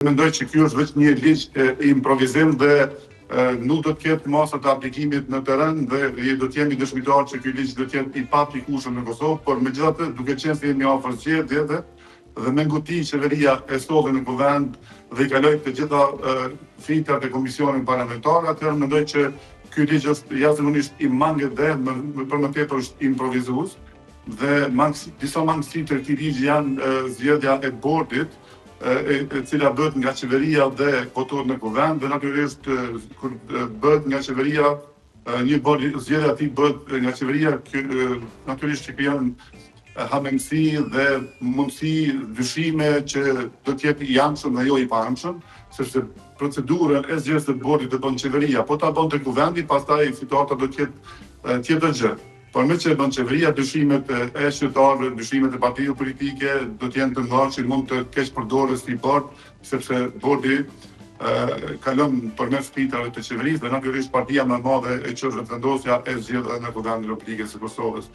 Mendoj që ky është vetëm një ligj improvizim dhe nuk do të ketë masa të aplikimit në terren dhe do të jemi dëshmitar që ky ligj do të jetë i paaplikueshëm në Kosovë, por megjithatë duke qenë se jemi afër zgjedhjeve dhe me nguti qeveria e solli në kuvend dhe i kaloi të gjitha fitat e komisionit parlamentar, atëherë mendoj që ky ligj është jashtëzakonisht i mangët dhe për më tepër është improvizues dhe disa mangësi të këtij ligji janë zgjedhja e bordit, e cila bëhet nga qeveria dhe votohet në kuvend dhe natyrisht kur bëhet nga qeveria një bord zgjedhja e tij bëhet nga qeveria, natyrisht që krijon hamendësi dhe mundësi dyshime që do të jetë i anshëm dhe jo i paanshëm, sepse procedurën e zgjedhjes së bordit e bën qeveria, po ta bën te kuvendi, pastaj situata do të jetë tjetër gjë. Por me që e bën qeveria, dyshimet e qytetarëve, dyshimet e partive politike do të jenë të mëdha që mund të keq përdorës si bord, sepse bordi kalon përmes fitave të qeverisë dhe natyrisht partia më e madhe e që është vendosja e zgjedhur në Kuvendin e Republikës së Kosovës.